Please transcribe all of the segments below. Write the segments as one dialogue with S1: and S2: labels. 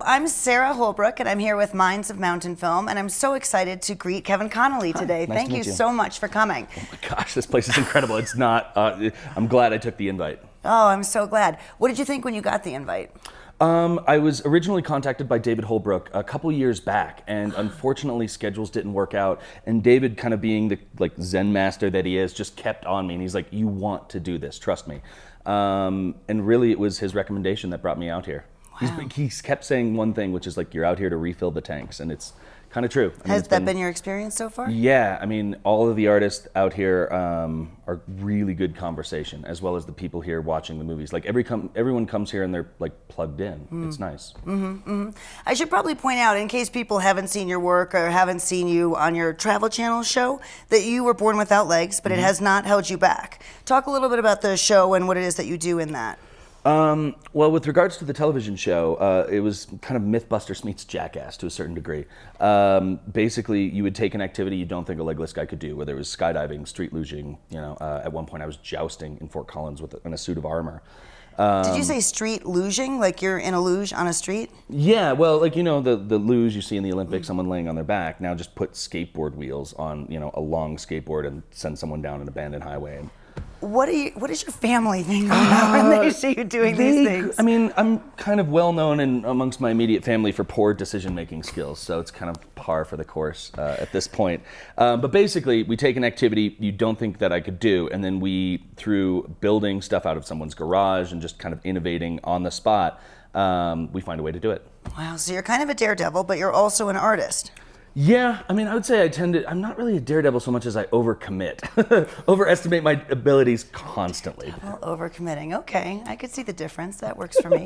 S1: I'm Sarah Holbrook, and I'm here with Minds of Mountain Film, and I'm so excited to greet Kevin Connolly today.
S2: Nice
S1: Thank
S2: to
S1: you
S2: meet you
S1: so much for coming.
S2: Oh my gosh, this place is incredible. It's not, I'm glad I took the invite.
S1: Oh, I'm so glad. What did you think when you got the invite?
S2: I was originally contacted by David Holbrook a couple years back, and unfortunately schedules didn't work out. And David, kind of being the Zen master that he is, just kept on me, and he's like, "You want to do this? Trust me." And really, it was his recommendation that brought me out here.
S1: Wow.
S2: He's kept saying one thing, which is like, "You're out here to refill the tanks," and it's kind of true.
S1: Has that been your experience so far?
S2: Yeah, I mean, all of the artists out here are really good conversation, as well as the people here watching the movies. Like everyone comes here and they're like plugged in. It's nice.
S1: I should probably point out, in case people haven't seen your work or haven't seen you on your Travel Channel show, that you were born without legs, but it has not held you back. Talk a little bit about the show and what it is that you do in that.
S2: Well, with regards to the television show, it was kind of Mythbusters meets Jackass to a certain degree. Basically, you would take an activity you don't think a legless guy could do, whether it was skydiving, street luging. At one point I was jousting in Fort Collins in a suit of armor.
S1: Did you say street luging, like you're in a luge on a street?
S2: Yeah, well, the luge you see in the Olympics, someone laying on their back. Now just put skateboard wheels on, a long skateboard and send someone down an abandoned highway. And
S1: what does your family think about when they see you doing these things?
S2: I mean, I'm kind of well known amongst my immediate family for poor decision-making skills, so it's kind of par for the course at this point. But basically, we take an activity you don't think that I could do, and then through building stuff out of someone's garage and just kind of innovating on the spot, we find a way to do it.
S1: Wow, so you're kind of a daredevil, but you're also an artist.
S2: Yeah, I mean, I would say I'm not really a daredevil so much as I overcommit. Overestimate my abilities constantly.
S1: Well, overcommitting, okay. I could see the difference. That works for me.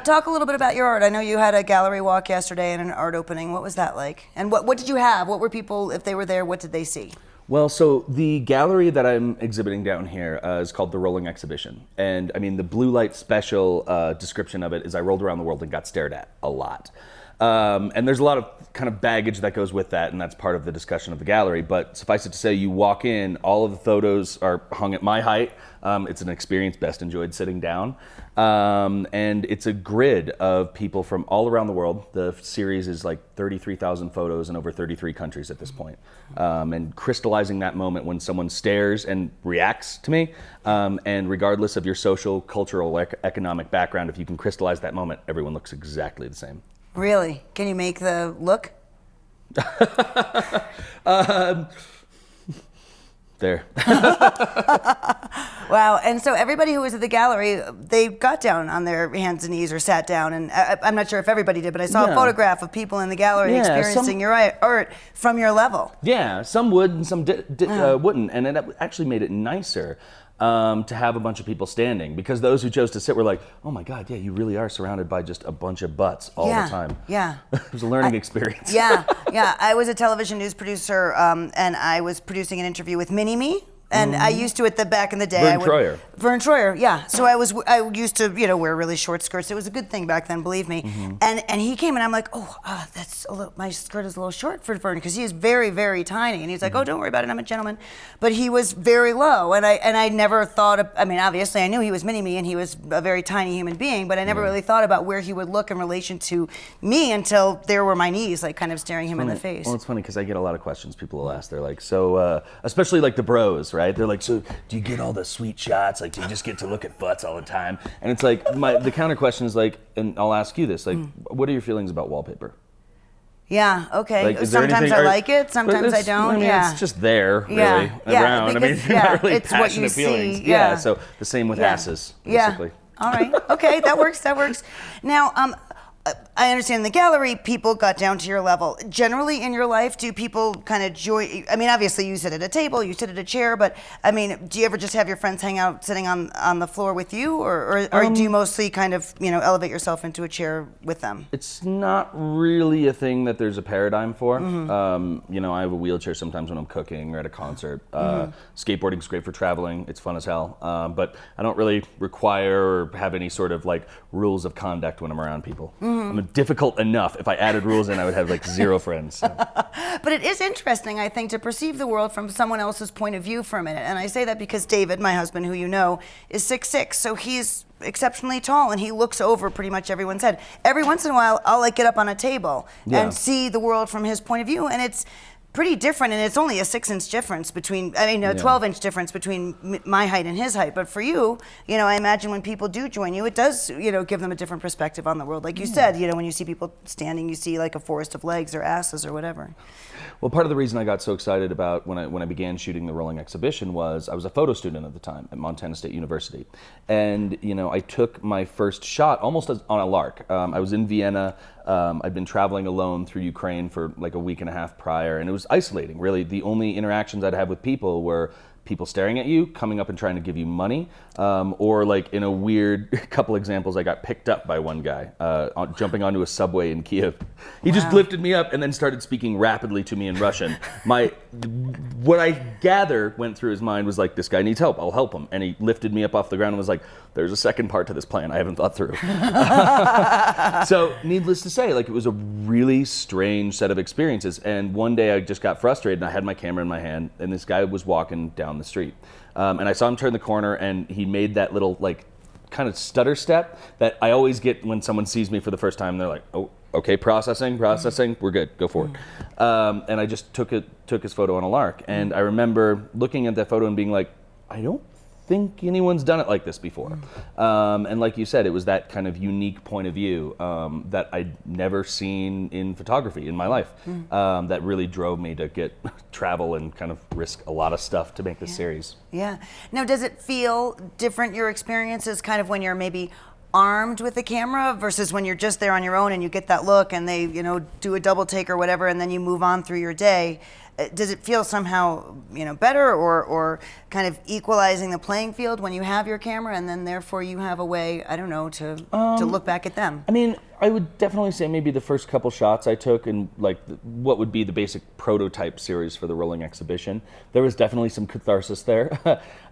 S1: Talk a little bit about your art. I know you had a gallery walk yesterday and an art opening. What was that like? And what did you have? What were people, if they were there, what did they see?
S2: Well, so the gallery that I'm exhibiting down here is called The Rolling Exhibition. And I mean, the blue light special description of it is I rolled around the world and got stared at a lot. And there's a lot of kind of baggage that goes with that, and that's part of the discussion of the gallery. But suffice it to say, you walk in, all of the photos are hung at my height. It's an experience best enjoyed sitting down. And it's a grid of people from all around the world. The series is like 33,000 photos in over 33 countries at this point. And crystallizing that moment when someone stares and reacts to me, and regardless of your social, cultural, economic background, if you can crystallize that moment, everyone looks exactly the same.
S1: Really? Can you make the look?
S2: There.
S1: Wow. And so everybody who was at the gallery, they got down on their hands and knees or sat down. And I'm not sure if everybody did, but I saw a photograph of people in the gallery experiencing your art from your level.
S2: Yeah, some would and some wouldn't. And it actually made it nicer to have a bunch of people standing, because those who chose to sit were like, oh my God, yeah, you really are surrounded by just a bunch of butts all the time.
S1: Yeah.
S2: It was a learning experience.
S1: Yeah. I was a television news producer, and I was producing an interview with Mini-Me. And I used to it back in the day. Vern Troyer, yeah. So I used to wear really short skirts. It was a good thing back then, believe me. And he came and I'm like, my skirt is a little short for Vern, because he is very, very tiny. And he's like, oh, don't worry about it, I'm a gentleman. But he was very low, and I never thought of, I mean, obviously I knew he was Mini-Me and he was a very tiny human being, but I never really thought about where he would look in relation to me until there were my knees, like kind of staring him in the face.
S2: Well, it's funny because I get a lot of questions people will ask. They're like, so, especially like the bros, right? They're like, so do you get all the sweet shots? Like, do you just get to look at butts all the time? And it's like, the counter question is like, and I'll ask you this, like, what are your feelings about wallpaper?
S1: Yeah, okay.
S2: Like,
S1: sometimes I like it, sometimes I don't.
S2: I mean, it's just there, really, around.
S1: Because,
S2: I mean, not really
S1: it's what you
S2: feelings.
S1: see.
S2: Yeah, so the same with asses, basically.
S1: All right, okay, that works. Now, I understand in the gallery, people got down to your level. Generally in your life, do people kind of join? I mean, obviously you sit at a table, you sit at a chair, but I mean, do you ever just have your friends hang out sitting on the floor with you, or do you mostly kind of, elevate yourself into a chair with them?
S2: It's not really a thing that there's a paradigm for. I have a wheelchair sometimes when I'm cooking or at a concert. Skateboarding's great for traveling. It's fun as hell. But I don't really require or have any sort of like rules of conduct when I'm around people. I'm a difficult enough. If I added rules in, I would have like 0 friends. So.
S1: But it is interesting, I think, to perceive the world from someone else's point of view for a minute. And I say that because David, my husband, who you know, is 6'6", so he's exceptionally tall, and he looks over pretty much everyone's head. Every once in a while, I'll like get up on a table and see the world from his point of view, and it's pretty different, and it's only a 6-inch difference between, I mean, a 12-inch difference between my height and his height. But for you, I imagine when people do join you, it does, give them a different perspective on the world. Like you said, when you see people standing, you see like a forest of legs or asses or whatever.
S2: Well, part of the reason I got so excited about when I began shooting the rolling exhibition was I was a photo student at the time at Montana State University. And, I took my first shot almost on a lark. I was in Vienna. I'd been traveling alone through Ukraine for like a week and a half prior, and it was isolating. Really, the only interactions I'd have with people were people staring at you, coming up and trying to give you money, or like in a weird couple examples, I got picked up by one guy jumping onto a subway in Kiev. He just lifted me up and then started speaking rapidly to me in Russian. What I gather went through his mind was like, this guy needs help, I'll help him. And he lifted me up off the ground and was like, there's a second part to this plan I haven't thought through. So needless to say, like, it was a really strange set of experiences. And one day I just got frustrated and I had my camera in my hand, and this guy was walking down the street. And I saw him turn the corner, and he made that little like kind of stutter step that I always get when someone sees me for the first time. They're like, oh, okay, processing, we're good, go for it. And I just took his photo on a lark. And I remember looking at that photo and being like, I don't think anyone's done it like this before. And like you said, it was that kind of unique point of view that I'd never seen in photography in my life that really drove me to travel and kind of risk a lot of stuff to make this series.
S1: Yeah. Now, does it feel different, your experiences, kind of when you're maybe armed with a camera versus when you're just there on your own and you get that look and they, do a double take or whatever, and then you move on through your day? Does it feel somehow, better or kind of equalizing the playing field when you have your camera, and then therefore you have a way, I don't know, to look back at them?
S2: I mean, I would definitely say maybe the first couple shots I took in like what would be the basic prototype series for the rolling exhibition, there was definitely some catharsis there.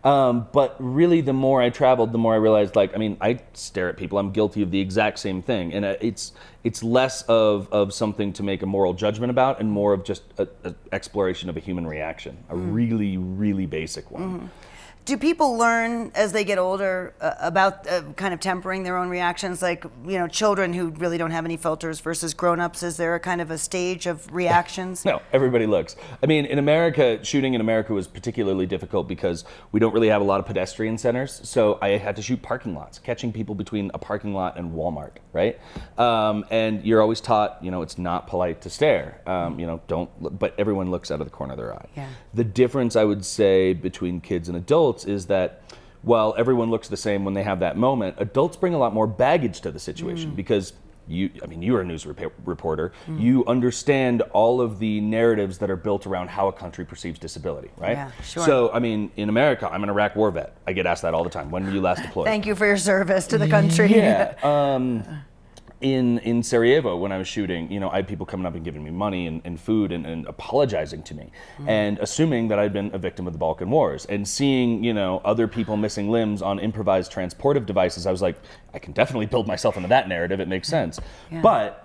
S2: But really, the more I traveled, the more I realized, like, I mean, I stare at people. I'm guilty of the exact same thing. And it's less of something to make a moral judgment about and more of just an exploration of a human reaction, a really, really basic one.
S1: Do people learn as they get older about kind of tempering their own reactions? Like, children who really don't have any filters versus grown-ups, is there a kind of a stage of reactions?
S2: No, everybody looks. I mean, in America, shooting in America was particularly difficult because we don't really have a lot of pedestrian centers. So I had to shoot parking lots, catching people between a parking lot and Walmart, right? And you're always taught, it's not polite to stare. But everyone looks out of the corner of their eye.
S1: Yeah.
S2: The difference, I would say, between kids and adults is that while everyone looks the same when they have that moment, adults bring a lot more baggage to the situation because you're a news reporter. You understand all of the narratives that are built around how a country perceives disability, right?
S1: Yeah, sure.
S2: So, I mean, in America, I'm an Iraq war vet. I get asked that all the time. When were you last deployed?
S1: Thank you for your service to the country.
S2: Yeah. In Sarajevo, when I was shooting, I had people coming up and giving me money and food and apologizing to me and assuming that I'd been a victim of the Balkan Wars, and seeing, other people missing limbs on improvised transportive devices. I was like, I can definitely build myself into that narrative. It makes sense. Yeah. But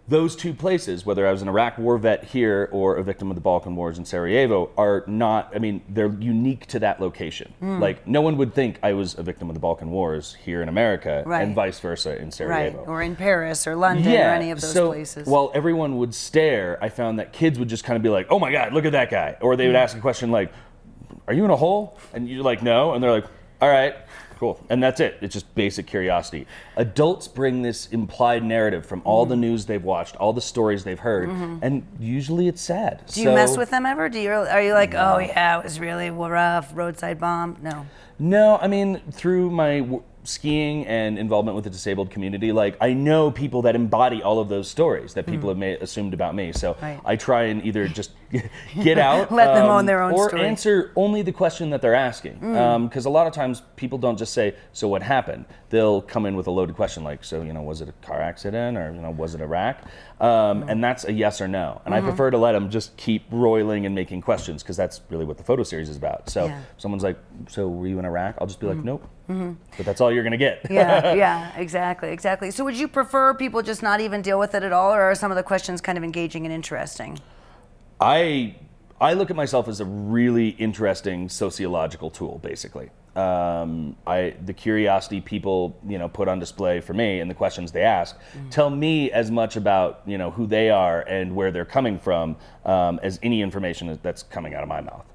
S2: those two places, whether I was an Iraq war vet here or a victim of the Balkan Wars in Sarajevo, are not, they're unique to that location. Like, no one would think I was a victim of the Balkan Wars here in America, and vice versa in Sarajevo.
S1: Right, or in Paris or London or any of those places.
S2: While everyone would stare, I found that kids would just kind of be like, oh my God, look at that guy. Or they would ask a question like, are you in a hole? And you're like, no. And they're like, all right. Cool. And that's it. It's just basic curiosity. Adults bring this implied narrative from all the news they've watched, all the stories they've heard, and usually it's sad.
S1: Do you mess with them ever? Are you like, oh yeah, it was really rough, roadside bomb? No.
S2: No, through my skiing and involvement with the disabled community, like, I know people that embody all of those stories that people have assumed about me. So I try and either just get out,
S1: let them own their own
S2: or
S1: story,
S2: answer only the question that they're asking. Because a lot of times people don't just say, so what happened? They'll come in with a loaded question like, so, was it a car accident, or, was it Iraq? And that's a yes or no. And I prefer to let them just keep roiling and making questions, because that's really what the photo series is about. So if someone's like, so were you in Iraq? I'll just be like, nope. But that's all all you're going to get.
S1: Yeah, exactly. So would you prefer people just not even deal with it at all, or are some of the questions kind of engaging and interesting?
S2: I look at myself as a really interesting sociological tool, basically. The curiosity people, put on display for me and the questions they ask tell me as much about, who they are and where they're coming from as any information that's coming out of my mouth.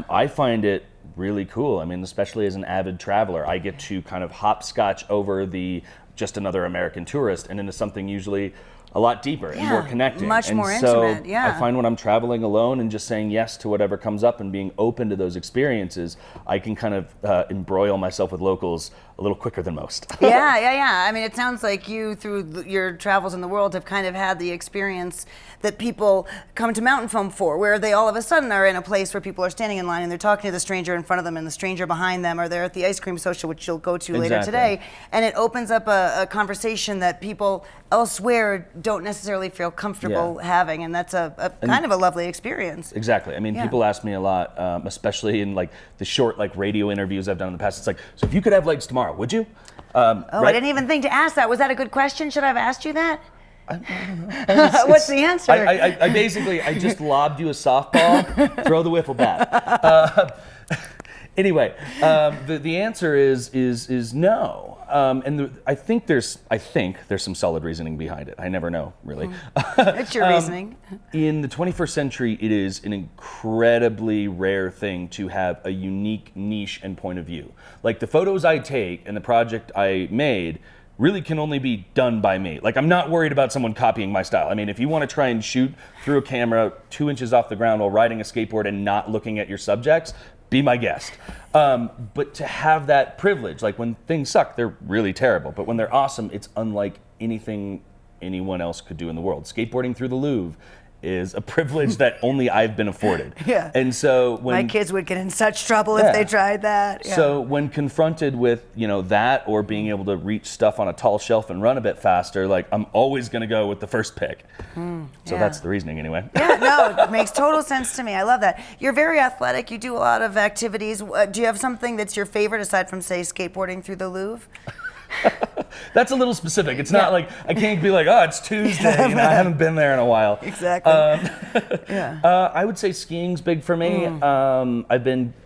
S2: I find it really cool. I mean, especially as an avid traveler, I get to kind of hopscotch over the just another American tourist and into something usually a lot deeper and more connecting.
S1: Much more intimate,
S2: I find when I'm traveling alone and just saying yes to whatever comes up and being open to those experiences, I can kind of embroil myself with locals a little quicker than most.
S1: Yeah. I mean, it sounds like you, through your travels in the world, have kind of had the experience that people come to Mountain Film for, where they all of a sudden are in a place where people are standing in line and they're talking to the stranger in front of them and the stranger behind them, or they're at the ice cream social, which you'll go to later today, and it opens up a conversation that people elsewhere don't necessarily feel comfortable having, and that's a kind of a lovely experience.
S2: Exactly. I mean, people ask me a lot, especially in like the short radio interviews I've done in the past. It's like, so if you could have legs tomorrow, would you?
S1: Right? I didn't even think to ask that. Was that a good question? Should I have asked you that? I don't know. What's the answer?
S2: I basically just lobbed you a softball, throw the wiffle bat. Anyway, the answer is no. I think there's some solid reasoning behind it. I never know, really.
S1: It's your reasoning.
S2: In the 21st century, it is an incredibly rare thing to have a unique niche and point of view. Like the photos I take and the project I made really can only be done by me. Like, I'm not worried about someone copying my style. I mean, if you want to try and shoot through a camera 2 inches off the ground while riding a skateboard and not looking at your subjects, be my guest. But to have that privilege, like when things suck, they're really terrible. But when they're awesome, it's unlike anything anyone else could do in the world. Skateboarding through the Louvre is a privilege that only I've been afforded. And so when
S1: my kids would get in such trouble if they tried that.
S2: So when confronted with, that or being able to reach stuff on a tall shelf and run a bit faster, like I'm always going to go with the first pick. So that's the reasoning anyway.
S1: It makes total sense to me. I love that. You're very athletic. You do a lot of activities. Do you have something that's your favorite aside from, say, skateboarding through the Louvre?
S2: That's a little specific. It's not like I can't be like, oh, it's Tuesday. I haven't been there in a while.
S1: Exactly.
S2: I would say skiing's big for me.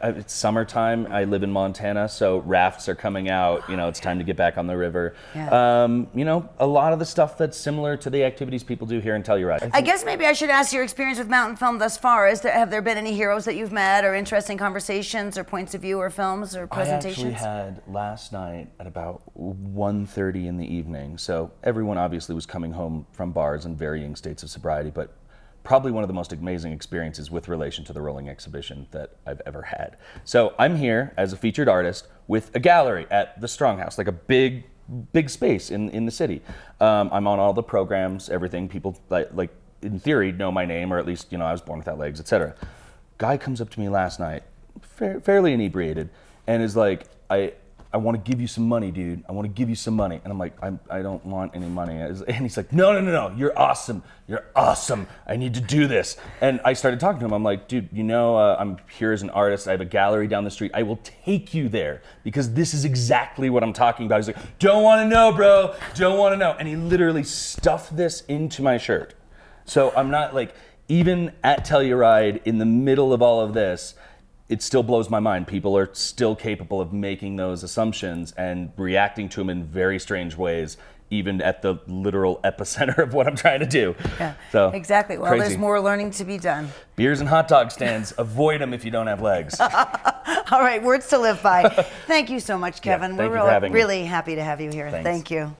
S2: It's summertime. I live in Montana, so rafts are coming out. It's time to get back on the river. A lot of the stuff that's similar to the activities people do here in Telluride.
S1: I guess maybe I should ask your experience with Mountain Film thus far. Have there been any heroes that you've met, or interesting conversations, or points of view, or films, or presentations?
S2: I actually had last night at about 1:30 in the evening. So everyone obviously was coming home from bars in varying states of sobriety, but probably one of the most amazing experiences with relation to the rolling exhibition that I've ever had. So I'm here as a featured artist with a gallery at the Stronghouse, like a big space in the city. I'm on all the programs, everything. People like in theory know my name, or at least, I was born without legs, etc. Guy comes up to me last night, fairly inebriated, and is like, I want to give you some money, dude. I want to give you some money. And I'm like, I don't want any money. And he's like, no. You're awesome. I need to do this. And I started talking to him. I'm like, dude, I'm here as an artist. I have a gallery down the street. I will take you there because this is exactly what I'm talking about. He's like, don't want to know, bro. Don't want to know. And he literally stuffed this into my shirt. So I'm not like, even at Telluride, in the middle of all of this, it still blows my mind. People are still capable of making those assumptions and reacting to them in very strange ways, even at the literal epicenter of what I'm trying to do. So
S1: exactly. Well,
S2: crazy.
S1: There's more learning to be done.
S2: Beers and hot dog stands, avoid them if you don't have legs.
S1: All right, words to live by. Thank you so much, Kevin.
S2: Thank you for having me.
S1: We're really happy to have you here.
S2: Thanks.
S1: Thank you.